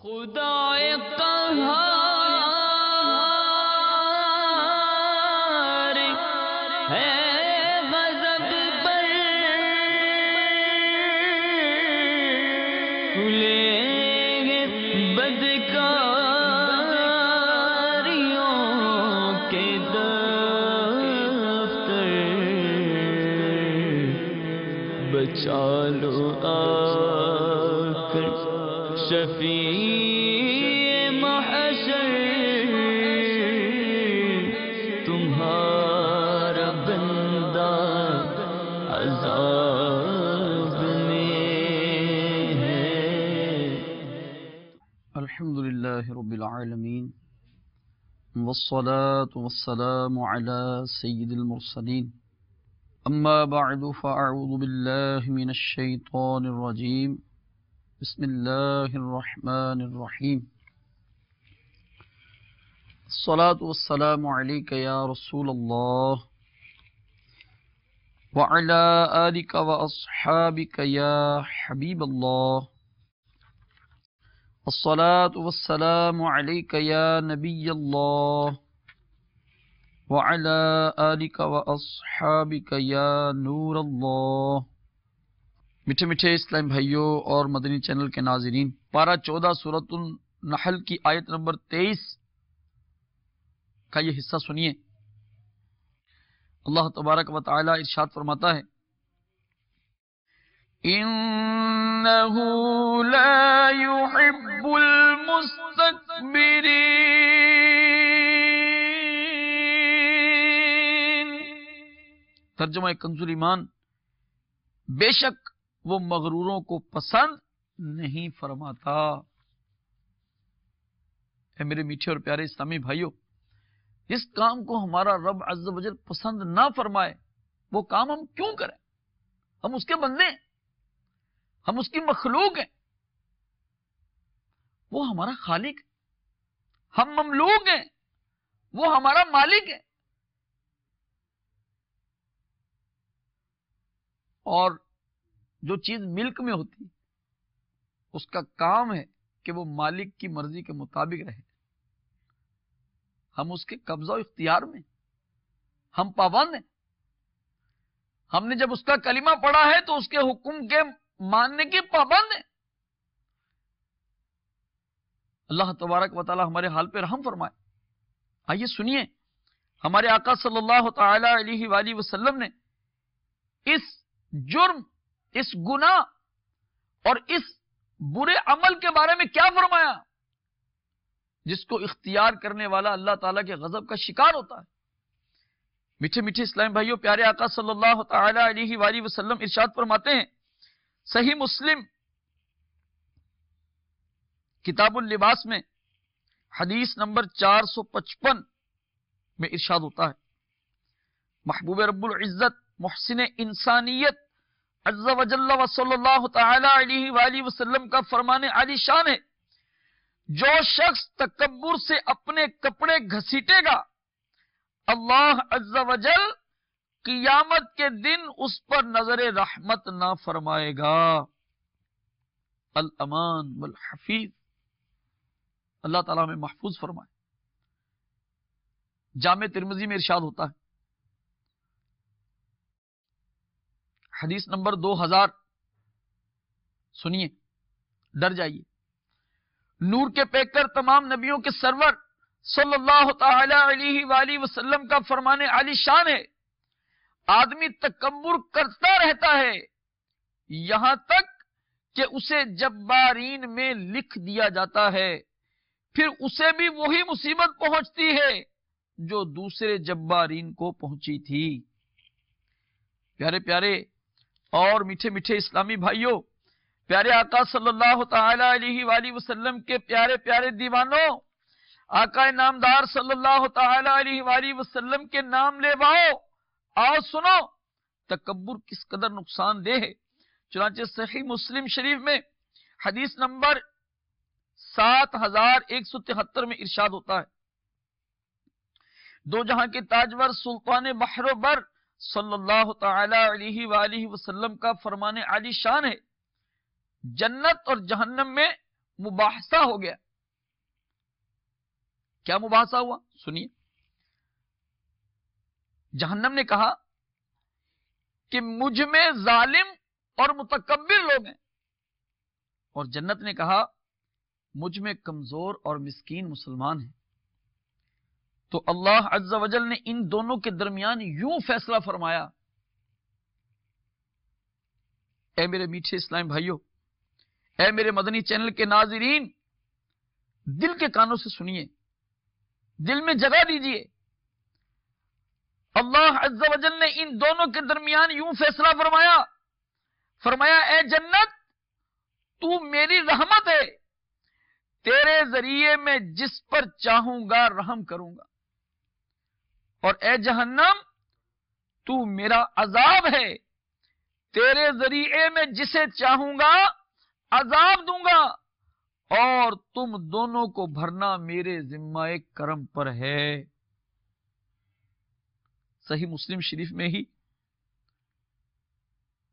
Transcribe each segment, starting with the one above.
خدائے قہار ہے غضب پر کھلیں گے بدکاریوں کے دفتر، بچا لو آ کر شفیع محشر، تمہارا بندہ عذاب میں ہے۔ الحمدللہ رب العالمین، والصلاة والسلام على سید المرسلین، اما بعد فاعوذ باللہ من الشیطان الرجیم، بسم اللہ الرحمن الرحیم۔ الصلاة والسلام علیک یا رسول اللہ، وعلی آلک واصحابک یا حبیب اللہ، الصلاة والسلام علیک یا نبی اللہ، وعلی آلک واصحابک یا نور اللہ۔ میٹھے میٹھے اسلام بھائیوں اور مدنی چینل کے ناظرین، پارہ 14 سورۃ النحل کی آیت نمبر 23 کا یہ حصہ سنیے۔ اللہ تبارک و تعالی ارشاد فرماتا ہے، إِنَّهُ لَا يُحِبُّ الْمُسْتَكْبِرِينَ۔ ترجمہ کنز ایمان، بے شک وہ مغروروں کو پسند نہیں فرماتا۔ اے میرے میٹھے اور پیارے اسلامی بھائیوں، جس کام کو ہمارا رب عز و جل پسند نہ فرمائے وہ کام ہم کیوں کریں؟ ہم اس کے بندے ہیں، ہم اس کی مخلوق ہیں، وہ ہمارا خالق ہے، ہم مملوک ہیں، وہ ہمارا مالک ہے، اور جو چیز ملک میں ہوتی ہے اس کا کام ہے کہ وہ مالک کی مرضی کے مطابق رہے۔ ہم اس کے قبضہ و اختیار میں، ہم پابند ہیں۔ ہم نے جب اس کا کلمہ پڑھا ہے تو اس کے حکم کے ماننے کے پابند ہیں۔ اللہ تبارک و تعالی ہمارے حال پہ رحم فرمائے۔ آئیے سنیے، ہمارے آقا صلی اللہ تعالی علیہ وآلہ وسلم نے اس جرم، اس گناہ اور اس برے عمل کے بارے میں کیا فرمایا، جس کو اختیار کرنے والا اللہ تعالیٰ کے غضب کا شکار ہوتا ہے۔ میٹھے میٹھے اسلام بھائیوں، پیارے آقا صلی اللہ تعالی علیہ وآلہ وسلم ارشاد فرماتے ہیں، صحیح مسلم کتاب اللباس میں حدیث نمبر 455 میں ارشاد ہوتا ہے، محبوب رب العزت محسن انسانیت عز و جل و صلی اللہ تعالی علیہ وآلہ وسلم کا فرمان عالی شان ہے، جو شخص تکبر سے اپنے کپڑے گھسیٹے گا، اللہ عز و جل قیامت کے دن اس پر نظر رحمت نہ فرمائے گا۔ الامان والحفیظ، اللہ تعالیٰ میں محفوظ فرمائے۔ جامع ترمذی میں ارشاد ہوتا ہے، حدیث نمبر 2000، سنیے، ڈر جائیے۔ نور کے پیکر تمام نبیوں کے سرور صلی اللہ تعالی علیہ وآلہ وسلم کا فرمان عالی شان ہے، آدمی تکبر کرتا رہتا ہے یہاں تک کہ اسے جبارین میں لکھ دیا جاتا ہے، پھر اسے بھی وہی مصیبت پہنچتی ہے جو دوسرے جبارین کو پہنچی تھی۔ پیارے پیارے اور میٹھے میٹھے اسلامی بھائیوں، پیارے آقا صلی اللہ تعالی علیہ وآلہ وسلم کے پیارے پیارے دیوانوں، آقا نامدار صلی اللہ تعالی علیہ وآلہ وسلم کے نام لے باؤ، آؤ سنو تکبر کس قدر نقصان دہ ہے۔ چنانچہ صحیح مسلم شریف میں حدیث نمبر 7173 میں ارشاد ہوتا ہے، دو جہاں کے تاجور سلطان بحر و بر صلی اللہ تعالی علیہ وآلہ وسلم کا فرمان عالی شان ہے، جنت اور جہنم میں مباحثہ ہو گیا. کیا مباحثہ ہوا؟ سنیے. جہنم نے کہا کہ مجھ میں ظالم اور متکبر لوگ ہیں، اور جنت نے کہا مجھ میں کمزور اور مسکین مسلمان ہیں. تو اللہ عز و جل نے ان دونوں کے درمیان یوں فیصلہ فرمایا. اے میرے میٹھے اسلام بھائیوں، اے میرے مدنی چینل کے ناظرین، دل کے کانوں سے سنیے، دل میں جگہ دیجئے. اللہ عز و جل نے ان دونوں کے درمیان یوں فیصلہ فرمایا. فرمایا اے جنت، تو میری رحمت ہے، تیرے ذریعے میں جس پر چاہوں گا رحم کروں گا. اور اے جہنم، تو میرا عذاب ہے، تیرے ذریعے میں جسے چاہوں گا عذاب دوں گا، اور تم دونوں کو بھرنا میرے ذمہ کرم پر ہے. صحیح مسلم شریف میں ہی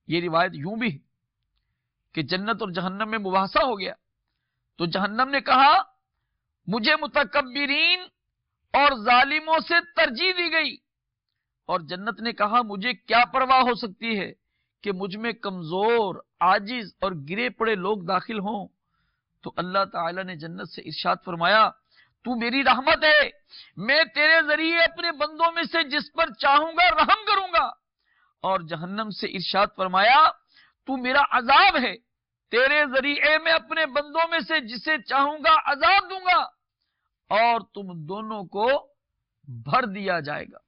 یہ روایت یوں بھی کہ جنت اور جہنم میں مباحثہ ہو گیا. تو جہنم نے کہا مجھے متکبرین اور ظالموں سے ترجیح دی گئی، اور جنت نے کہا مجھے کیا پرواہ ہو سکتی ہے کہ مجھ میں کمزور، عاجز اور گرے پڑے لوگ داخل ہوں. تو اللہ تعالی نے جنت سے ارشاد فرمایا تو میری رحمت ہے، میں تیرے ذریعے اپنے بندوں میں سے جس پر چاہوں گا رحم کروں گا. اور جہنم سے ارشاد فرمایا تو میرا عذاب ہے، تیرے ذریعے میں اپنے بندوں میں سے جسے چاہوں گا عذاب دوں گا، اور تم دونوں کو بھر دیا جائے گا.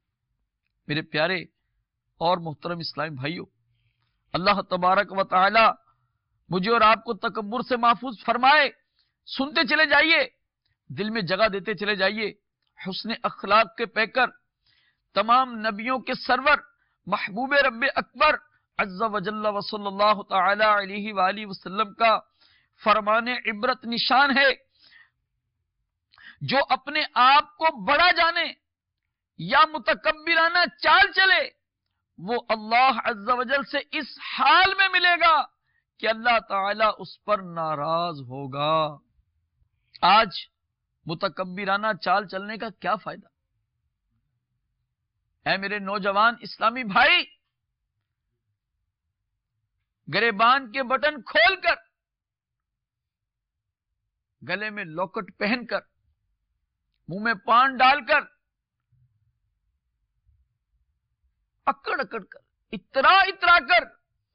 میرے پیارے اور محترم اسلامی بھائیوں، اللہ تبارک و تعالی مجھے اور آپ کو تکبر سے محفوظ فرمائے. سنتے چلے جائیے، دل میں جگہ دیتے چلے جائیے. حسن اخلاق کے پیکر، تمام نبیوں کے سرور، محبوب رب اکبر عز و جل و صلی اللہ تعالی علیہ وآلہ وسلم کا فرمان عبرت نشان ہے. جو اپنے آپ کو بڑا جانے یا متکبرانہ چال چلے، وہ اللہ عز و جل سے اس حال میں ملے گا کہ اللہ تعالی اس پر ناراض ہوگا. آج متکبرانہ چال چلنے کا کیا فائدہ؟ اے میرے نوجوان اسلامی بھائی، گریبان کے بٹن کھول کر، گلے میں لوکٹ پہن کر، منہ میں پان ڈال کر، اکڑ اکڑ کر، اترا اترا کر،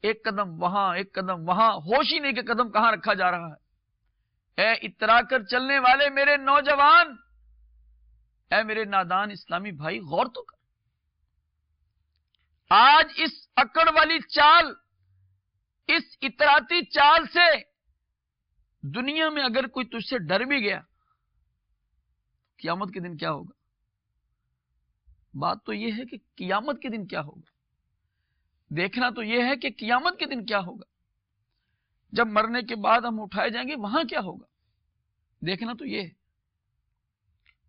ایک قدم وہاں ایک قدم وہاں، ہوش ہی نہیں کہ قدم کہاں رکھا جا رہا ہے. اے اترا کر چلنے والے میرے نوجوان، اے میرے نادان اسلامی بھائی، غور تو کر. آج اس اکڑ والی چال، اس اتراتی چال سے دنیا میں اگر کوئی تجھ سے ڈر بھی گیا، قیامت کے دن کیا ہوگا؟ بات تو یہ ہے کہ قیامت کے دن کیا ہوگا. دیکھنا تو یہ ہے کہ قیامت کے دن کیا ہوگا. جب مرنے کے بعد ہم اٹھائے جائیں گے وہاں کیا ہوگا. دیکھنا تو یہ ہے.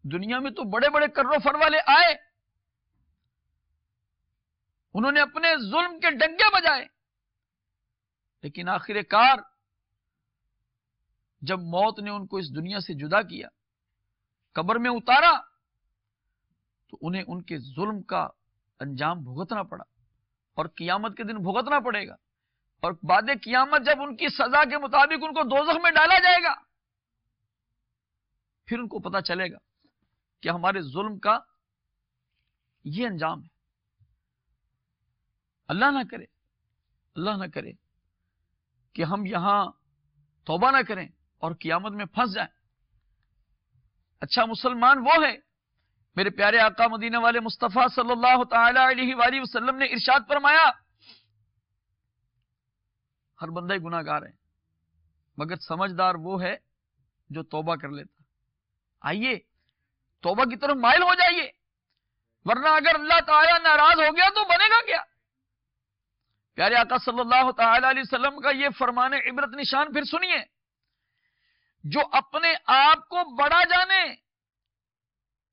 دنیا میں تو بڑے بڑے کرو فر والے آئے، انہوں نے اپنے ظلم کے ڈنگے بجائے، لیکن آخر کار جب موت نے ان کو اس دنیا سے جدا کیا، قبر میں اتارا، تو انہیں ان کے ظلم کا انجام بھگتنا پڑا، اور قیامت کے دن بھگتنا پڑے گا. اور بعد قیامت جب ان کی سزا کے مطابق ان کو دوزخ میں ڈالا جائے گا، پھر ان کو پتا چلے گا کہ ہمارے ظلم کا یہ انجام ہے. اللہ نہ کرے، اللہ نہ کرے کہ ہم یہاں توبہ نہ کریں اور قیامت میں پھنس جائیں. اچھا مسلمان وہ ہے، میرے پیارے آقا مدینہ والے مصطفیٰ صلی اللہ تعالی علیہ وآلہ وسلم نے ارشاد فرمایا ہر بندہ گناہ گار ہے، مگر سمجھدار وہ ہے جو توبہ کر لیتا. آئیے توبہ کی طرف مائل ہو جائیے، ورنہ اگر اللہ تعالی ناراض ہو گیا تو بنے گا کیا. پیارے آقا صلی اللہ تعالی علیہ وسلم کا یہ فرمان عبرت نشان پھر سنیے. جو اپنے آپ کو بڑا جانے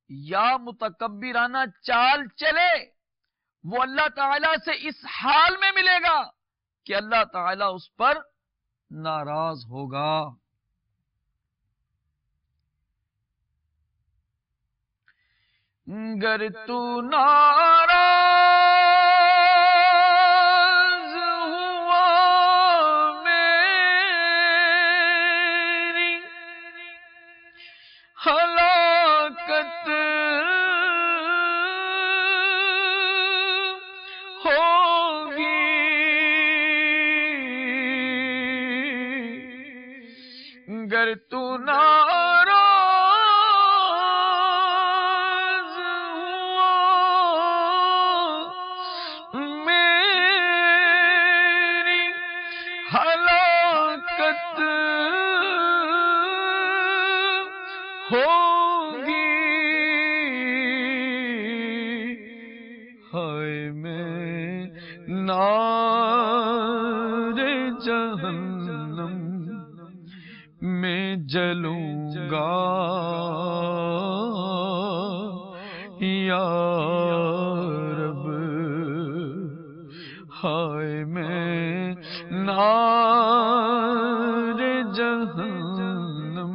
یا متکبرانہ چال چلے، وہ اللہ تعالی سے اس حال میں ملے گا کہ اللہ تعالی اس پر ناراض ہوگا. گر تو ناراض ہوا میری ہلاکت ہوگی، گر تو ناراض ہوا میری ہلاکت ہوگی، ہائے میں نار جہنم میں جلوں گا یا رب، ہائے میں نار جہنم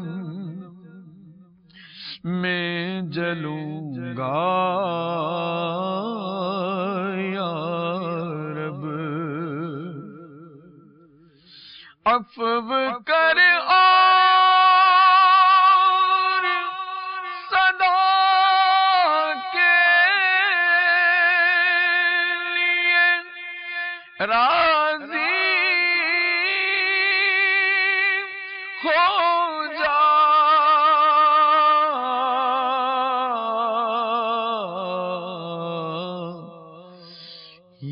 میں جلوں گا یا رب، عفو کر اور صدا کے لیے راضی ہو جا،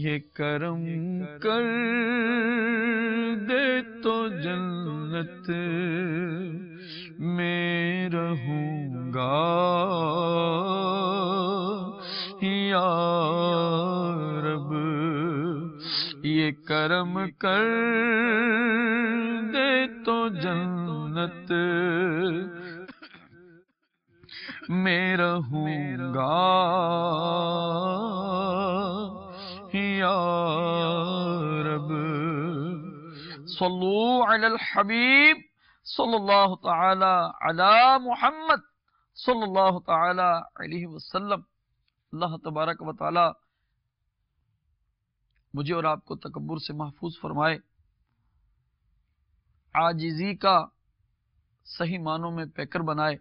یہ کرم کر دے تو جنت میں رہوں گا یا رب، یہ کرم کر دے تو جنت میں رہوں گا یا رب۔ صلو علی الحبیب صلی اللہ تعالی علی محمد صلی اللہ تعالی علیہ وسلم۔ اللہ تبارک و تعالی مجھے اور آپ کو تکبر سے محفوظ فرمائے، عاجزی کا صحیح معنوں میں پیکر بنائے۔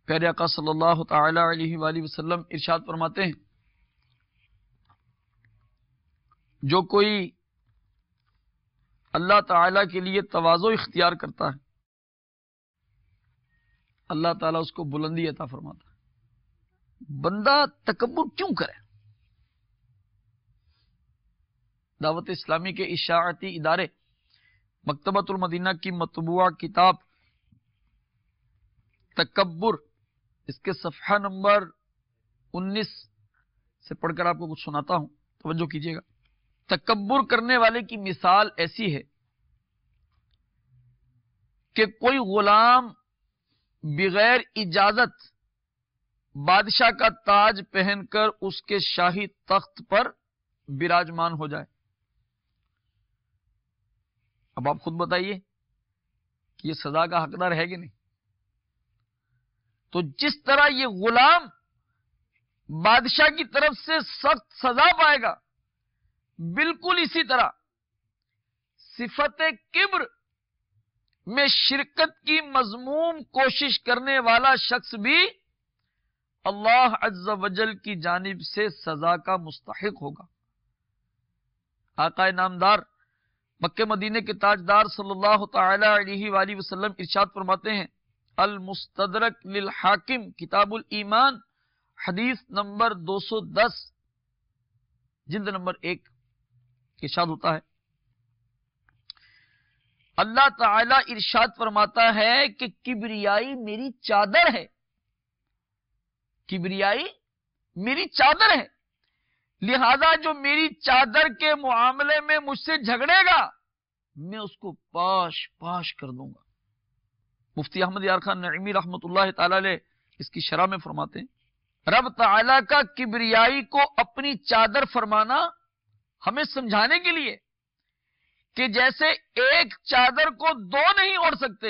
پیارے آقا صلی اللہ تعالی علیہ وآلہ وسلم ارشاد فرماتے ہیں، جو کوئی اللہ تعالی کے لیے تواضع اختیار کرتا ہے، اللہ تعالیٰ اس کو بلندی عطا فرماتا ہے۔ بندہ تکبر کیوں کرے؟ دعوت اسلامی کے اشاعتی ادارے مکتبۃ المدینہ کی مطبوعہ کتاب تکبر، اس کے صفحہ نمبر 19 سے پڑھ کر آپ کو کچھ سناتا ہوں، توجہ کیجیے گا۔ تکبر کرنے والے کی مثال ایسی ہے کہ کوئی غلام بغیر اجازت بادشاہ کا تاج پہن کر اس کے شاہی تخت پر براجمان ہو جائے۔ اب آپ خود بتائیے کہ یہ سزا کا حقدار ہے کہ نہیں؟ تو جس طرح یہ غلام بادشاہ کی طرف سے سخت سزا پائے گا، بالکل اسی طرح صفت کبر میں شرکت کی مذموم کوشش کرنے والا شخص بھی اللہ عز و جل کی جانب سے سزا کا مستحق ہوگا۔ آقا نامدار مکہ مدینے کے تاجدار صلی اللہ تعالی علیہ وآلہ وسلم ارشاد فرماتے ہیں، المستدرک للحاکم کتاب الایمان حدیث نمبر 210 جلد نمبر 1 ارشاد ہوتا ہے، اللہ تعالی ارشاد فرماتا ہے کہ کبریائی میری چادر ہے، کبریائی میری چادر ہے، لہذا جو میری چادر کے معاملے میں مجھ سے جھگڑے گا میں اس کو پاش پاش کر دوں گا۔ مفتی احمد یار خان نعیمی رحمۃ اللہ تعالی علیہ اس کی شرح میں فرماتے ہیں، رب تعالی کا کبریائی کو اپنی چادر فرمانا ہمیں سمجھانے کے لیے کہ جیسے ایک چادر کو دو نہیں اوڑھ سکتے،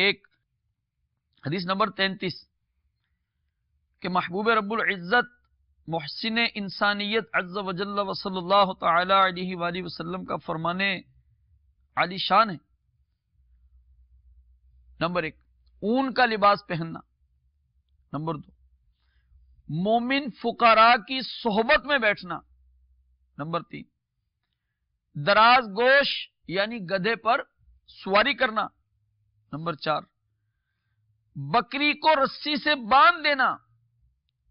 1 حدیث نمبر 33 کہ محبوب رب العزت محسن انسانیت عز و جل و صلی اللہ تعالی علیہ وآلہ وسلم کا فرمانے عالی شان ہے. نمبر 1 اون کا لباس پہننا. نمبر 2 مومن فقراء کی صحبت میں بیٹھنا. نمبر 3 دراز گوش یعنی گدھے پر سواری کرنا. نمبر 4 بکری کو رسی سے باندھ دینا.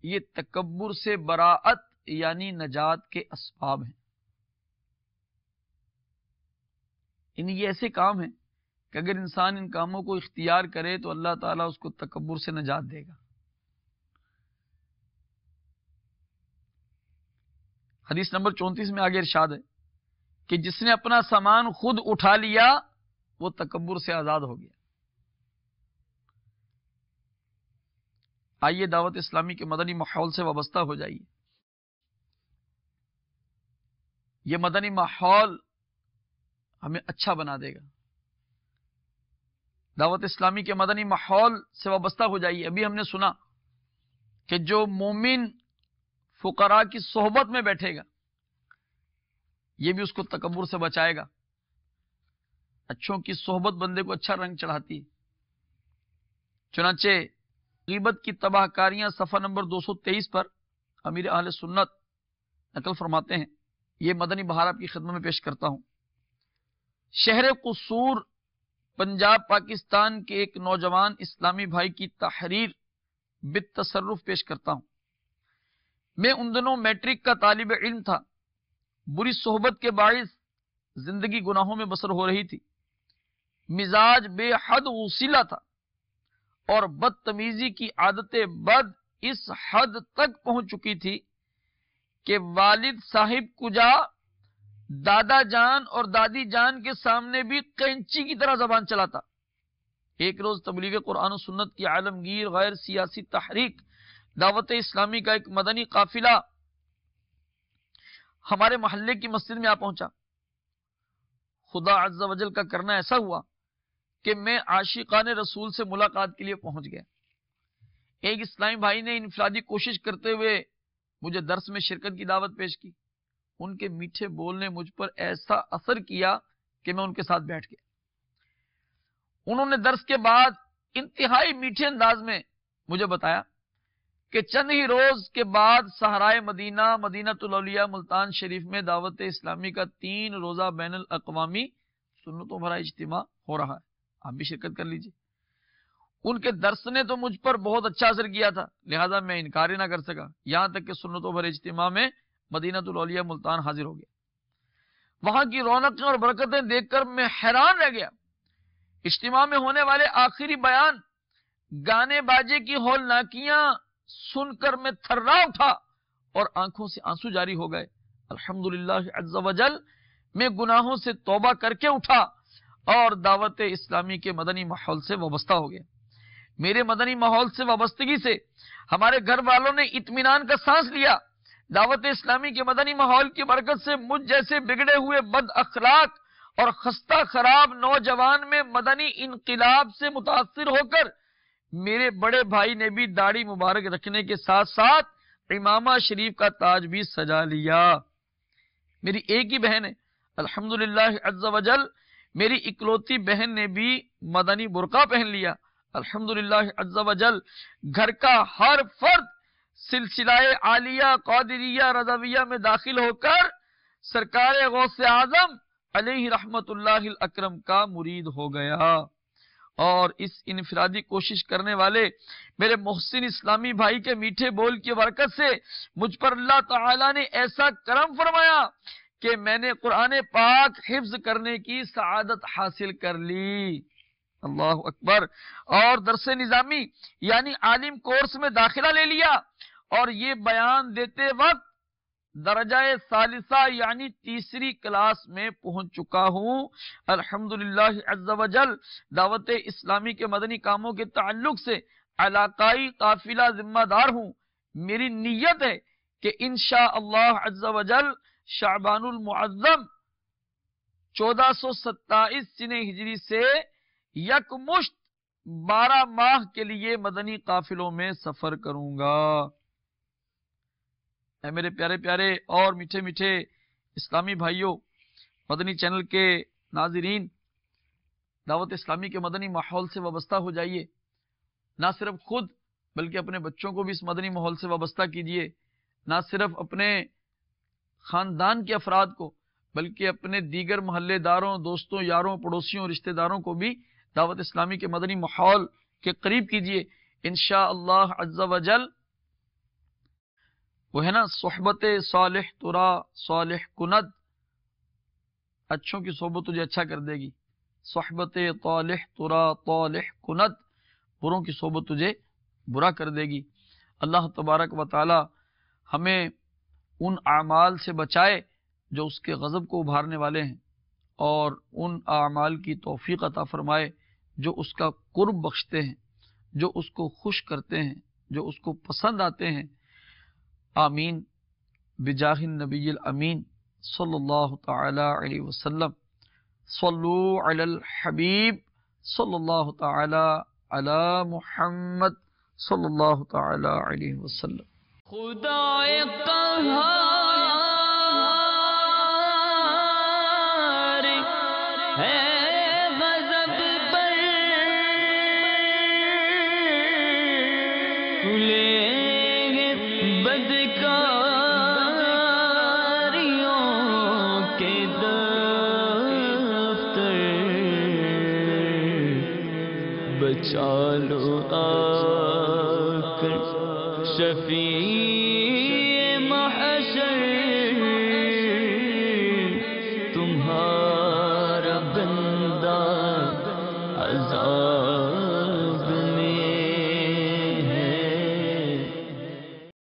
یہ تکبر سے براعت یعنی نجات کے اسباب ہیں. یہ ایسے کام ہیں کہ اگر انسان ان کاموں کو اختیار کرے تو اللہ تعالیٰ اس کو تکبر سے نجات دے گا. حدیث نمبر 34 میں آگے ارشاد ہے کہ جس نے اپنا سامان خود اٹھا لیا وہ تکبر سے آزاد ہو گیا. آئیے دعوت اسلامی کے مدنی ماحول سے وابستہ ہو جائیے. یہ مدنی ماحول ہمیں اچھا بنا دے گا. دعوت اسلامی کے مدنی ماحول سے وابستہ ہو جائیے. ابھی ہم نے سنا کہ جو مومن فقراء کی صحبت میں بیٹھے گا یہ بھی اس کو تکبر سے بچائے گا. اچھوں کی صحبت بندے کو اچھا رنگ چڑھاتی ہے. چنانچہ غیبت کی تباہ کاریاں صفحہ نمبر 223 پر امیر اہل سنت نقل فرماتے ہیں. یہ مدنی بہار آپ کی خدمت میں پیش کرتا ہوں. شہر قصور پنجاب پاکستان کے ایک نوجوان اسلامی بھائی کی تحریر بالتصرف پیش کرتا ہوں. میں ان دنوں میٹرک کا طالب علم تھا. بری صحبت کے باعث زندگی گناہوں میں بسر ہو رہی تھی. مزاج بے حد غصیلا تھا اور بدتمیزی کی عادت بد اس حد تک پہنچ چکی تھی کہ والد صاحب کجا دادا جان اور دادی جان کے سامنے بھی قینچی کی طرح زبان چلاتا. ایک روز تبلیغ قرآن و سنت کی عالمگیر غیر سیاسی تحریک دعوت اسلامی کا ایک مدنی قافلہ ہمارے محلے کی مسجد میں آ پہنچا. خدا عز و جل کا کرنا ایسا ہوا کہ میں عاشقان رسول سے ملاقات کے لیے پہنچ گیا. ایک اسلامی بھائی نے انفرادی کوشش کرتے ہوئے مجھے درس میں شرکت کی دعوت پیش کی. ان کے میٹھے بول نے مجھ پر ایسا اثر کیا کہ میں ان کے ساتھ بیٹھ گیا. انہوں نے درس کے بعد انتہائی میٹھے انداز میں مجھے بتایا کہ چند ہی روز کے بعد صحرائے مدینہ مدینۃ الاولیاء ملتان شریف میں دعوت اسلامی کا 3 روزہ بین الاقوامی سنتوں بھرا اجتماع ہو رہا ہے. آپ بھی شرکت کر لیجیے. ان کے درس نے تو مجھ پر بہت اچھا اثر کیا تھا لہذا میں انکار ہی نہ کر سکا. یہاں تک کہ سنتوں بھرے اجتماع میں مدینۃ الاولیاء ملتان حاضر ہو گیا. وہاں کی رونقیں اور برکتیں دیکھ کر میں حیران رہ گیا. اجتماع میں ہونے والے آخری بیان گانے باجے کی ہولناکیاں سن کر میں تھرا اٹھا اور آنکھوں سے آنسو جاری ہو گئے. الحمدللہ عز و جل میں گناہوں سے توبہ کر کے اٹھا اور دعوت اسلامی کے مدنی ماحول سے وابستہ ہو گیا. میرے مدنی ماحول سے وابستگی سے ہمارے گھر والوں نے اطمینان کا سانس لیا. دعوت اسلامی کے مدنی ماحول کی برکت سے مجھ جیسے بگڑے ہوئے بد اخلاق اور خستہ خراب نوجوان میں مدنی انقلاب سے متاثر ہو کر میرے بڑے بھائی نے بھی داڑھی مبارک رکھنے کے ساتھ ساتھ امامہ شریف کا تاج بھی سجا لیا. میری ایک ہی بہن ہے. الحمدللہ عز و جل میری اکلوتی بہن نے بھی مدنی برقع پہن لیا. الحمدللہ عز و جل گھر کا ہر فرد سلسلہ عالیہ قادریہ رضویہ میں داخل ہو کر سرکار غوث اعظم علیہ رحمت اللہ الاکرم کا مرید ہو گیا. اور اس انفرادی کوشش کرنے والے میرے محسن اسلامی بھائی کے میٹھے بول کی برکت سے مجھ پر اللہ تعالی نے ایسا کرم فرمایا کہ میں نے قرآن پاک حفظ کرنے کی سعادت حاصل کر لی. اللہ اکبر. اور درس نظامی یعنی عالم کورس میں داخلہ لے لیا اور یہ بیان دیتے وقت درجہ ثالثہ یعنی 3ری کلاس میں پہنچ چکا ہوں. الحمدللہ عز و جل دعوت اسلامی کے مدنی کاموں کے تعلق سے علاقائی قافلہ ذمہ دار ہوں. میری نیت ہے کہ انشاءاللہ عز و جل شعبان المعظم 1427 سنہ ہجری سے یکمشت 12 ماہ کے لیے مدنی قافلوں میں سفر کروں گا۔ اے میرے پیارے پیارے اور میٹھے میٹھے اسلامی بھائیوں، مدنی چینل کے ناظرین، دعوت اسلامی کے مدنی ماحول سے وابستہ ہو جائیے۔ نہ صرف خود بلکہ اپنے بچوں کو بھی اس مدنی ماحول سے وابستہ کیجیے۔ نہ صرف اپنے خاندان کے افراد کو بلکہ اپنے دیگر محلے داروں، دوستوں، یاروں، پڑوسیوں، رشتہ داروں کو بھی دعوت اسلامی کے مدنی ماحول کے قریب کیجیے۔ انشاءاللہ عز و جل وہ ہے نا، صحبت صالح ترا صالح کند، اچھوں کی صحبت تجھے اچھا کر دے گی۔ صحبت طالح ترا طالح کند، بروں کی صحبت تجھے برا کر دے گی۔ اللہ تبارک و تعالی ہمیں ان اعمال سے بچائے جو اس کے غضب کو ابھارنے والے ہیں، اور ان اعمال کی توفیق عطا فرمائے جو اس کا قرب بخشتے ہیں، جو اس کو خوش کرتے ہیں، جو اس کو پسند آتے ہیں۔ آمین بجاہ النبی الامین صلی اللہ تعالی علیہ وسلم۔ صلو علی الحبیب صلی اللہ تعالی علی محمد صلی اللہ تعالی علیہ وسلم۔ خدائے قہار ہے غضب پر، کھلیں گے بدکاریوں کے دفتر، بچا لو آ کر شفیع محشر، تمہارا بندہ عذاب